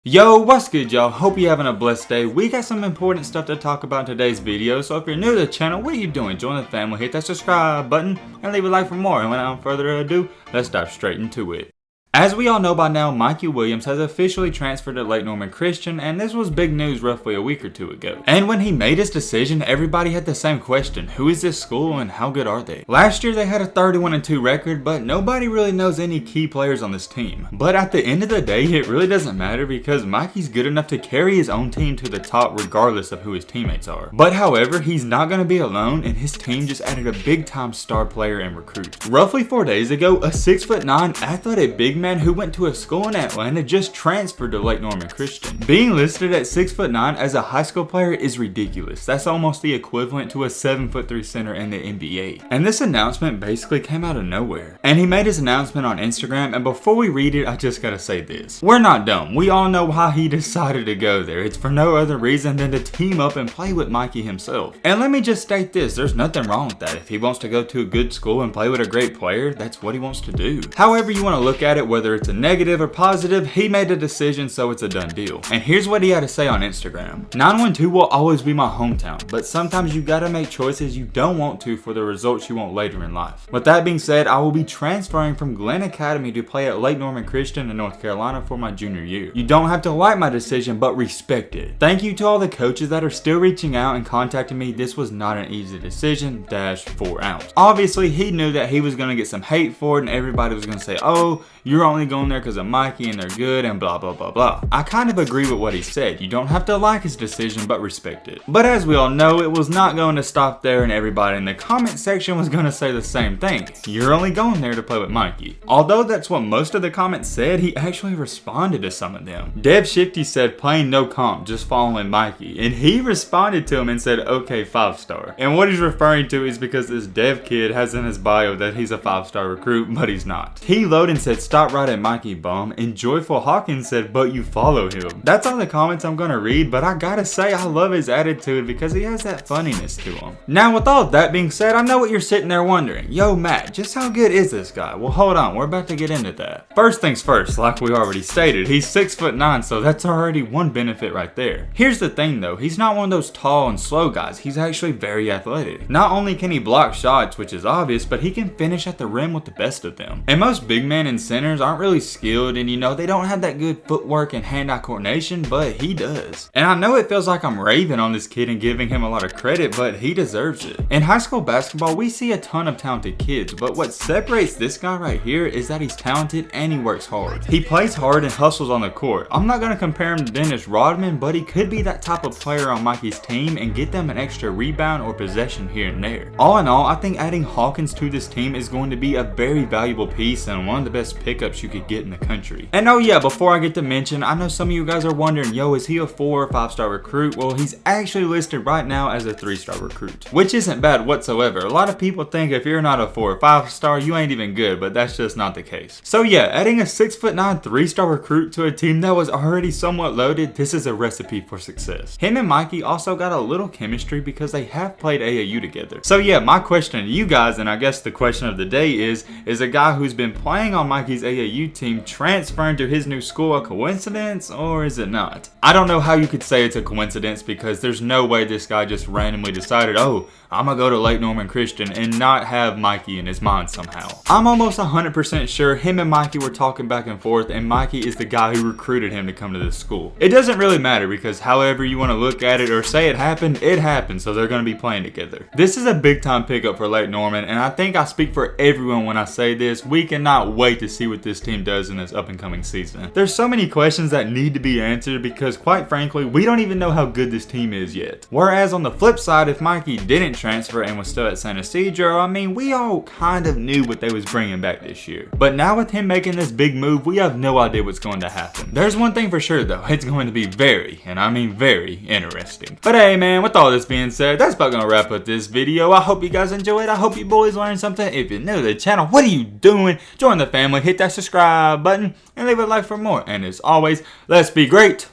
Yo, what's good y'all? Hope you're having a blessed day. We got some important stuff to talk about in today's video, so if you're new to the channel, what are you doing? Join the family, hit that subscribe button, and leave a like for more. And without further ado, let's dive straight into it. As we all know by now, Mikey Williams has officially transferred to Lake Norman Christian, and this was big news roughly a week or two ago. And when he made his decision, everybody had the same question: who is this school and how good are they? Last year they had a 31-2 record, but nobody really knows any key players on this team. But at the end of the day, it really doesn't matter because Mikey's good enough to carry his own team to the top regardless of who his teammates are. But however, he's not going to be alone, and his team just added a big time star player and recruit. Roughly 4 days ago, a 6'9" athletic big man who went to a school in Atlanta just transferred to Lake Norman Christian. Being listed at 6'9" as a high school player is ridiculous. That's almost the equivalent to a 7'3" center in the NBA. And this announcement basically came out of nowhere. And he made his announcement on Instagram, and before we read it, I just gotta say this. We're not dumb. We all know why he decided to go there. It's for no other reason than to team up and play with Mikey himself. And let me just state this, there's nothing wrong with that. If he wants to go to a good school and play with a great player, that's what he wants to do. However you want to look at it, whether it's a negative or positive, he made a decision, so it's a done deal. And here's what he had to say on Instagram. 912 will always be my hometown, but sometimes you gotta make choices you don't want to for the results you want later in life. With that being said, I will be transferring from Glenn Academy to play at Lake Norman Christian in North Carolina for my junior year. You don't have to like my decision, but respect it. Thank you to all the coaches that are still reaching out and contacting me. This was not an easy decision, -4 ounce. Obviously, he knew that he was gonna get some hate for it, and everybody was gonna say, oh, you're only going there because of Mikey and they're good and blah blah blah blah. I kind of agree with what he said. You don't have to like his decision, but respect it. But as we all know, it was not going to stop there, and everybody in the comment section was going to say the same thing. You're only going there to play with Mikey. Although that's what most of the comments said, he actually responded to some of them. Dev Shifty said plain no comp, just following Mikey, and he responded to him and said okay 5-star. And what he's referring to is because this Dev kid has in his bio that he's a 5-star recruit, but he's not. T Loden said stop right at Mikey bum, and Joyful Hawkins said but you follow him. That's all the comments I'm gonna read, but I gotta say I love his attitude because he has that funniness to him. Now with all that being said, I know what you're sitting there wondering. Yo Matt, just how good is this guy? Well hold on, we're about to get into that. First things first, like we already stated, he's 6'9", so that's already one benefit right there. Here's the thing though, he's not one of those tall and slow guys, he's actually very athletic. Not only can he block shots, which is obvious, but he can finish at the rim with the best of them. And most big men and centers aren't really skilled, and you know, they don't have that good footwork and hand-eye coordination, but he does. And I know it feels like I'm raving on this kid and giving him a lot of credit, but he deserves it. In high school basketball, we see a ton of talented kids, but what separates this guy right here is that he's talented and he works hard. He plays hard and hustles on the court. I'm not going to compare him to Dennis Rodman, but he could be that type of player on Mikey's team and get them an extra rebound or possession here and there. All in all, I think adding Hawkins to this team is going to be a very valuable piece and one of the best pickups you could get in the country. And oh yeah, before I get to mention, I know some of you guys are wondering, yo, is he a 4 or 5-star recruit? Well, he's actually listed right now as a 3-star recruit, which isn't bad whatsoever. A lot of people think if you're not a 4 or 5-star, you ain't even good, but that's just not the case. So yeah, adding a 6'9" 3-star recruit to a team that was already somewhat loaded, this is a recipe for success. Him and Mikey also got a little chemistry because they have played AAU together. So yeah, my question to you guys, and I guess the question of the day is a guy who's been playing on Mikey's AAU team transferring to his new school a coincidence, or is it not? I don't know how you could say it's a coincidence because there's no way this guy just randomly decided, oh, I'm gonna go to Lake Norman Christian and not have Mikey in his mind somehow. I'm almost 100% sure him and Mikey were talking back and forth, and Mikey is the guy who recruited him to come to this school. It doesn't really matter because however you want to look at it or say it happened, so they're gonna be playing together. This is a big time pickup for Lake Norman, and I think I speak for everyone when I say this. We cannot wait to see what this team does in this up and coming season. There's so many questions that need to be answered because quite frankly, we don't even know how good this team is yet. Whereas on the flip side, if Mikey didn't transfer and was still at San Ysidro, I mean, we all kind of knew what they was bringing back this year. But now with him making this big move, we have no idea what's going to happen. There's one thing for sure though, it's going to be very, and I mean very, interesting. But hey man, with all this being said, that's about gonna wrap up this video. I hope you guys enjoyed. I hope you boys learned something. If you're new to the channel, what are you doing? Join the family, hit that subscribe button, and leave a like for more. And as always, let's be great.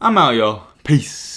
I'm out, y'all. Peace.